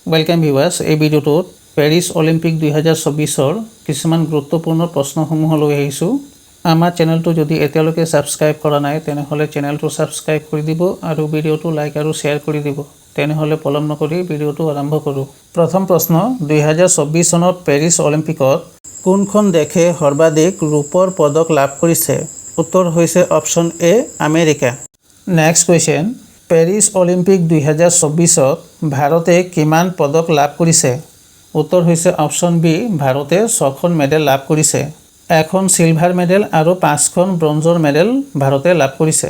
Welcome viewers এই ভিডিঅ'টোত Paris Olympic 2024ৰ কিছুমান গুৰুত্বপূৰ্ণ প্ৰশ্নসমূহ লৈ আহিছোঁ। আমাৰ চেনেলটো যদি এতিয়ালৈকে সাবস্ক্ৰাইব কৰা নাই তেনেহ'লে চেনেলটো সাবস্ক্ৰাইব কৰি দিব আৰু ভিডিঅ'টো লাইক আৰু শ্বেয়াৰ কৰি দিব। তেনেহ'লে পলম নকৰি ভিডিঅ'টো আৰম্ভ কৰোঁ। প্ৰথম প্ৰশ্ন 2024 চনত পেৰিছ অলিম্পিকত কোনখন দেশে সৰ্বাধিক ৰূপৰ পদক লাভ কৰিছে? উত্তৰ হৈছে option A America. Next question Paris Olympic 2024ত ভাৰতে কিমান পদক লাভ কৰিছে? উত্তৰ হৈছে অপশ্যন বি ভাৰতে 6খন মেডেল লাভ কৰিছে। এখন চিলভাৰ মেডেল আৰু 5খন ব্ৰঞ্জৰ মেডেল ভাৰতে লাভ কৰিছে।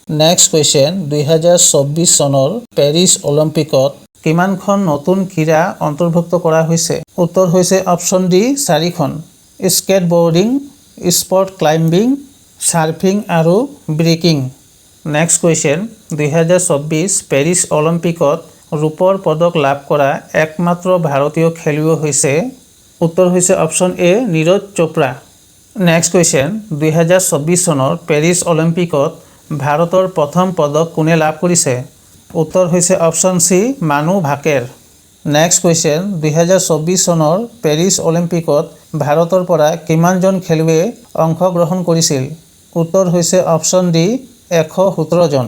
নেক্সট কুৱেশ্যন 2024 চনৰ পেৰিছ অলিম্পিকত কিমানখন নতুন ক্ৰীড়া অন্তৰ্ভুক্ত কৰা হৈছে? উত্তৰ হৈছে অপশ্যন ডি 4খন। স্কেটবৰ্ডিং, স্পৰ্ট ক্লাইম্বিং, সাৰ্ফিং আৰু ব্ৰেকিং। নেক্সট কুৱেশ্যন 2024 পেৰিছ অলিম্পিকত ৰূপৰ পদক লাভ কৰা একমাত্ৰ ভাৰতীয় খেলুৱৈ হৈছে? উত্তৰ হৈছে অপশ্যন এ নীৰজ চোপ্ৰা। নেক্সট কুৱেশ্যন 2024 চনৰ পেৰিছ অলিম্পিকত ভাৰতৰ প্ৰথম পদক কোনে লাভ কৰিছে? উত্তৰ হৈছে অপশ্যন চি মানু ভাকেৰ। নেক্সট কুৱেশ্যন 2024 চনৰ পেৰিছ অলিম্পিকত ভাৰতৰ পৰা কিমানজন খেলুৱৈয়ে অংশগ্ৰহণ কৰিছিল? উত্তৰ হৈছে অপশ্যন ডি 117 জন।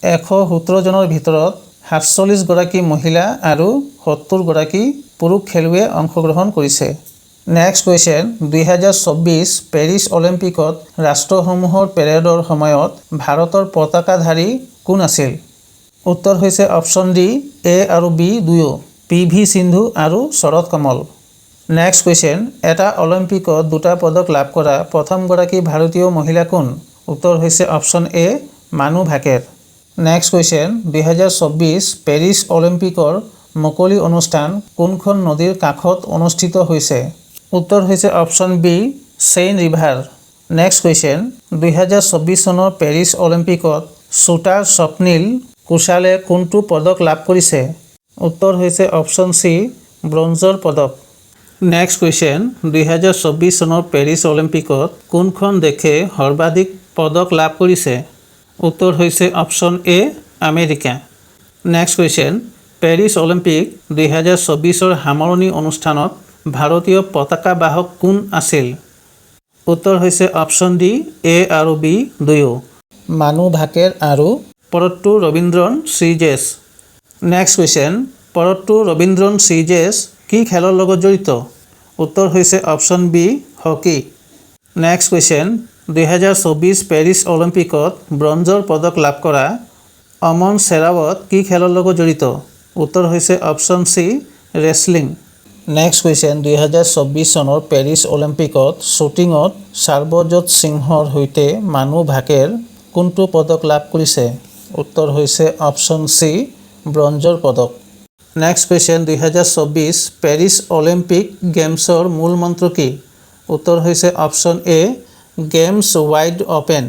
117 জনৰ ভিতৰত 47 গৰাকী মহিলা আৰু 70 গৰাকী পুৰুষ খেলুৱৈয়ে অংশগ্ৰহণ কৰিছে। নেক্সট কুৱেশ্যন 2024 পেৰিছ অলিম্পিকত ৰাষ্ট্ৰসমূহৰ পেৰেডৰ সময়ত ভাৰতৰ পতাকাধাৰী কোন আছিল? উত্তৰ হৈছে অপশ্যন ডি এ আৰু বি দুয়ো, PV সিন্ধু আৰু শৰৎ কমল। নেক্সট কুৱেশ্যন এটা অলিম্পিকত দুটা পদক লাভ কৰা প্ৰথমগৰাকী ভাৰতীয় মহিলা কোন? উত্তৰ হৈছে অপশ্যন এ মানু ভাকেৰ। নেক্সট কুৱেশ্যন 2024 পেৰিছ অলিম্পিকৰ মুকলি অনুষ্ঠান কোনখন নদীৰ কাষত অনুষ্ঠিত হৈছে? উত্তৰ হৈছে option B Seine river. Next question 2024 চনৰ পেৰিছ অলিম্পিকত শ্বুটাৰ স্বপ্নীল কুশালে কোনটো পদক লাভ কৰিছে? উত্তৰ হৈছে অপশ্যন চি ব্ৰঞ্জৰ পদক। নেক্সট কুৱেশ্যন 2024 চনৰ পেৰিছ অলিম্পিকত কোনখন দেশে সৰ্বাধিক পদক লাভ কৰিছে? উত্তৰ হৈছে option A America. Next question Paris Olympic 2024ৰ সামৰণি অনুষ্ঠানত ভাৰতীয় পতাকা বাহক কোন আছিল? উত্তৰ হৈছে অপশ্যন ডি এ আৰু বি দুয়ো, মানু ভাকেৰ আৰু পৰট্টু ৰবীন্দ্ৰন শ্ৰীজেছ। নেক্সট কুৱেশ্যন পৰট্টু ৰবীন্দ্ৰন শ্ৰীজেছ কি খেলৰ লগত জড়িত? উত্তৰ হৈছে option B hockey. Next question 2024 Paris অলিম্পিকত ব্ৰঞ্জৰ পদক লাভ কৰা অমন শেৰাৱত কি খেলৰ লগত জড়িত? উত্তৰ হৈছে option C wrestling. Next question 2024 চনৰ পেৰিছ অলিম্পিকত শ্বুটিঙত সাৰবজোৎ সিংহৰ সৈতে মানু ভাকেৰ কোনটো পদক লাভ কৰিছে? উত্তৰ হৈছে অপশ্যন চি ব্ৰঞ্জৰ পদক। নেক্সট কুৱেশ্যন 2024 পেৰিছ অলিম্পিক গেমছৰ মূল মন্ত্ৰ কি? উত্তৰ হৈছে অপশ্যন এ games wide open.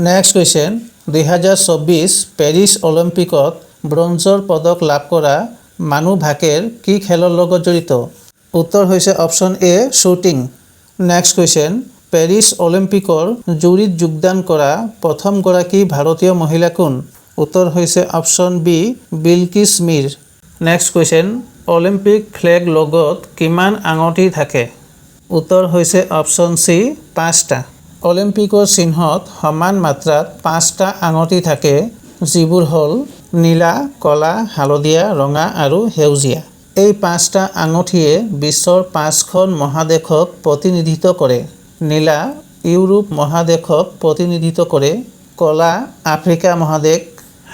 Next question 2024 Paris অলিম্পিকত ব্ৰঞ্জৰ পদক লাভ কৰা মানু ভাকেৰ কি খেলৰ লগত জড়িত? উত্তৰ হৈছে অপশ্যন এ শ্বুটিং। নেক্সট কুৱেশ্যন পেৰিছ অলিম্পিকৰ জুৰীত যোগদান কৰা প্ৰথমগৰাকী ভাৰতীয় মহিলা কোন? উত্তৰ হৈছে অপশ্যন বি বিলকিছ মিৰ। নেক্সট কুৱেশ্যন অলিম্পিক ফ্লেগ লগত কিমান আঙুঠি থাকে? উত্তৰ হৈছে অপশ্যন চি 5টা। অলিম্পিকৰ চিহ্নত সমান মাত্ৰাত 5টা আঙুঠি থাকে যিবোৰ হ'ল নীলা, ক'লা, হালধীয়া, ৰঙা আৰু সেউজীয়া। এই 5টা আঙুঠিয়ে বিশ্বৰ 5খন মহাদেশক প্ৰতিনিধিত্ব কৰে। নীলা ইউৰোপ মহাদেশক প্ৰতিনিধিত্ব কৰে, ক'লা আফ্ৰিকা মহাদেশ,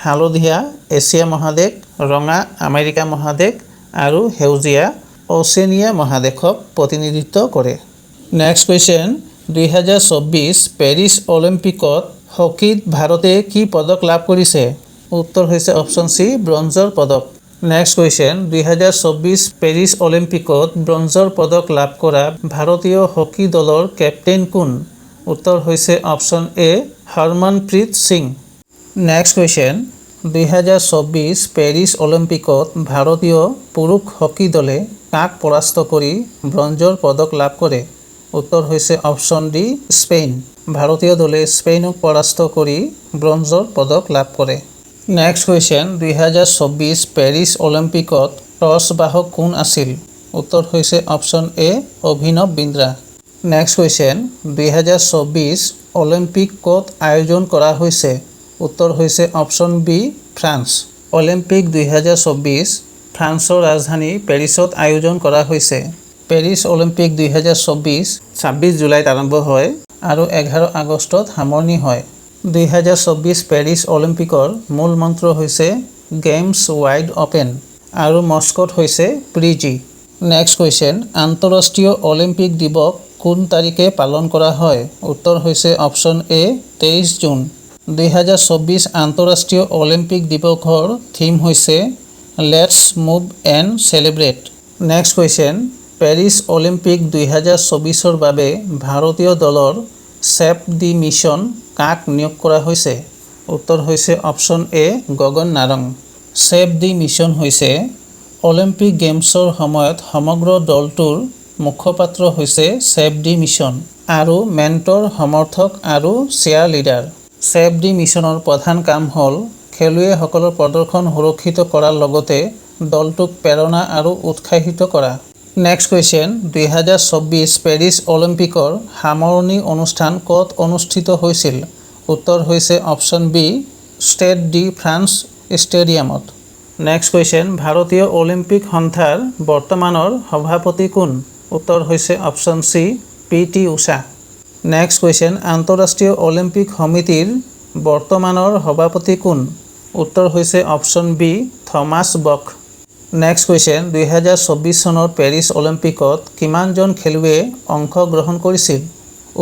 হালধীয়া এছিয়া মহাদেশ, ৰঙা আমেৰিকা মহাদেশ আৰু সেউজীয়া অচেনিয়া মহাদেশক প্ৰতিনিধিত্ব কৰে। নেক্সট কুৱেশ্যন 2024 পেৰিছ অলিম্পিকত হকীত ভাৰতে কি পদক লাভ কৰিছে? উত্তৰ হৈছে অপশ্যন চি ব্ৰঞ্জৰ পদক। নেক্সট কুৱেশ্যন 2024 পেৰিছ অলিম্পিকত ব্ৰঞ্জৰ পদক লাভ কৰা ভাৰতীয় হকী দলৰ কেপ্টেইন কোন? উত্তৰ হৈছে অপশ্যন এ Harmanpreet Singh. Next question 2024 Paris অলিম্পিকত ভাৰতীয় পুৰুষ হকী দলে কাক পৰাস্ত কৰি ব্ৰঞ্জৰ পদক লাভ কৰে? উত্তৰ হৈছে অপশ্যন ডি স্পেইন। ভাৰতীয় দলে স্পেইনক পৰাস্ত কৰি ব্ৰঞ্জৰ পদক লাভ কৰে। নেক্সট কুৱেশ্যন 2024 পেৰিছ অলিম্পিকত টৰ্চ বাহক কোন আছিল? উত্তৰ হৈছে অপশ্যন এ অভিনৱ বিন্দ্ৰা। নেক্সট কুৱেশ্যন 2024 অলিম্পিক ক'ত আয়োজন কৰা হৈছে? উত্তৰ হৈছে অপশ্যন বি ফ্ৰান্স। অলিম্পিক 2024 ফ্ৰান্সৰ ৰাজধানী পেৰিছত আয়োজন কৰা হৈছে। পেৰিছ অলিম্পিক 2024 26 জুলাইত আৰম্ভ হয় আৰু 11 আগষ্টত সামৰণি হয়। 2024 পেৰিছ অলিম্পিকৰ মূল মন্ত্ৰ হৈছে গেমছ ৱাইড অপেন আৰু মস্কট হৈছে প্ৰিজি। নেক্সট কুৱেশ্যন আন্তঃৰাষ্ট্ৰীয় অলিম্পিক দিৱস কোন তাৰিখে পালন কৰা হয়? উত্তৰ হৈছে অপশ্যন এ 23 জুন। 2024 আন্তঃৰাষ্ট্ৰীয় অলিম্পিক দিৱসৰ থিম হৈছে let's move and celebrate. Next question Paris Olympic 2024ৰ বাবে ভাৰতীয় দলৰ চেফ দি মিছন কাক নিয়োগ কৰা হৈছে? উত্তৰ হৈছে option A Gagan Narang. Chef de mission হৈছে অলিম্পিক গেমছৰ সময়ত সমগ্ৰ দলটোৰ মুখপাত্ৰ হৈছে চেফ দি মিছন আৰু মেণ্টৰ সমৰ্থক আৰু চেয়াৰ লিডাৰ। চেফ দি মিছনৰ প্ৰধান কাম হ'ল খেলুৱৈসকলৰ প্ৰদৰ্শন সুৰক্ষিত কৰাৰ লগতে দলটোক প্ৰেৰণা আৰু উৎসাহিত কৰা। নেক্সট কুৱেশ্যন 2024 পেৰিছ অলিম্পিকৰ সামৰণি অনুষ্ঠান ক'ত অনুষ্ঠিত হৈছিল? উত্তৰ হৈছে option B Stade de France ষ্টেডিয়ামত। নেক্সট কুৱেশ্যন ভাৰতীয় অলিম্পিক সন্থাৰ বৰ্তমানৰ সভাপতি কোন? উত্তৰ হৈছে option C P T. Usha. Next question আন্তঃৰাষ্ট্ৰীয় অলিম্পিক সমিতিৰ বৰ্তমানৰ সভাপতি কোন? উত্তৰ হৈছে option B Thomas Bach. Next question 2024 চনৰ পেৰিছ অলিম্পিকত কিমানজন খেলুৱৈয়ে অংশগ্ৰহণ কৰিছিল?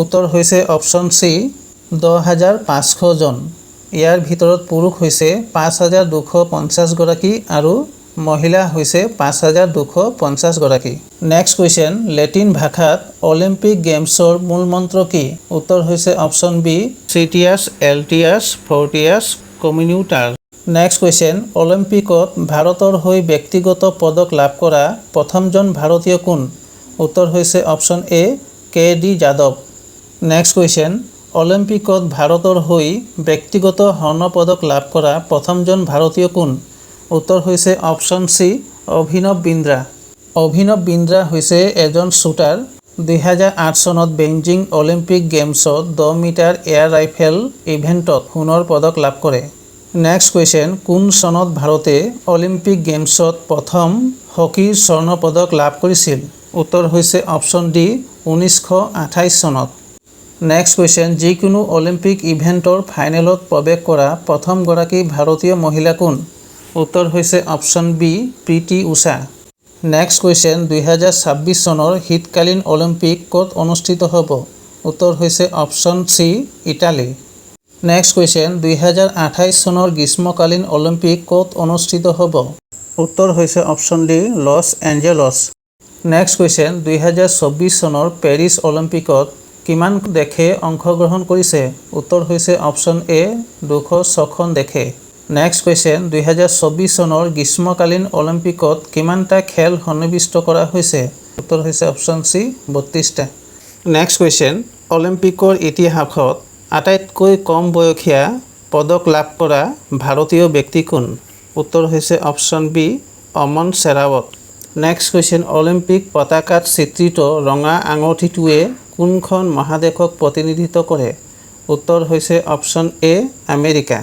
উত্তৰ হৈছে অপশ্যন চি 10,500 জন। ইয়াৰ ভিতৰত পুৰুষ হৈছে 5,250 গৰাকী আৰু মহিলা হৈছে 5,250 গৰাকী। নেক্সট কুৱেশ্যন লেটিন ভাষাত অলিম্পিক গেমছৰ মূল মন্ত্ৰ কি? উত্তৰ হৈছে option B citius altius fortius communiter. Next question অলিম্পিকত ভাৰতৰ হৈ ব্যক্তিগত পদক লাভ কৰা প্ৰথমজন ভাৰতীয় কোন? উত্তৰ হৈছে অপশ্যন এ K D Yadav. Next question অলিম্পিকত ভাৰতৰ হৈ ব্যক্তিগত স্বৰ্ণ পদক লাভ কৰা প্ৰথমজন ভাৰতীয় কোন? উত্তৰ হৈছে অপশ্যন চি অভিনৱ বিন্দ্ৰা। অভিনৱ বিন্দ্ৰা হৈছে এজন শ্বুটাৰ। 2008 চনত বেইজিং অলিম্পিক গেমছত 10 মিটাৰ এয়াৰ ৰাইফেল ইভেণ্টত সোণৰ পদক লাভ কৰে। নেক্সট কুৱেশ্যন কোন চনত ভাৰতে অলিম্পিক গেমছত প্ৰথম হকীৰ স্বৰ্ণ পদক লাভ কৰিছিল? উত্তৰ হৈছে অপশ্যন ডি 1928 চনত। নেক্সট কুৱেশ্যন যিকোনো অলিম্পিক ইভেণ্টৰ ফাইনেলত প্ৰৱেশ কৰা প্ৰথমগৰাকী ভাৰতীয় মহিলা কোন? উত্তৰ হৈছে option B PT Usha. Next question 2026 চনৰ শীতকালীন অলিম্পিক ক'ত অনুষ্ঠিত হ'ব? উত্তৰ হৈছে option C Italy. Next question 2028 চনৰ গ্ৰীষ্মকালীন অলিম্পিক ক'ত অনুষ্ঠিত হ'ব? উত্তৰ হৈছে option D Los Angeles. Next question 2024 চনৰ পেৰিছ অলিম্পিকত কিমান দেশে অংশগ্ৰহণ কৰিছে? উত্তৰ হৈছে অপশ্যন এ 206খন দেশে। নেক্সট কুৱেশ্যন 2024 চনৰ গ্ৰীষ্মকালীন অলিম্পিকত কিমানটা খেল সন্নিৱিষ্ট কৰা হৈছে? উত্তৰ হৈছে অপশ্যন চি 32টা। নেক্সট কুৱেশ্যন অলিম্পিকৰ ইতিহাসত আটাইতকৈ কম বয়সীয়া পদক লাভ কৰা ভাৰতীয় ব্যক্তি কোন? উত্তৰ হৈছে অপশ্যন বি অমন শেৰাৱত। নেক্সট কুৱেশ্যন অলিম্পিক পতাকাত চিত্ৰিত ৰঙা আঙুঠিটোৱে কোনখন মহাদেশক প্ৰতিনিধিত্ব কৰে? উত্তৰ হৈছে অপশ্যন এ আমেৰিকা।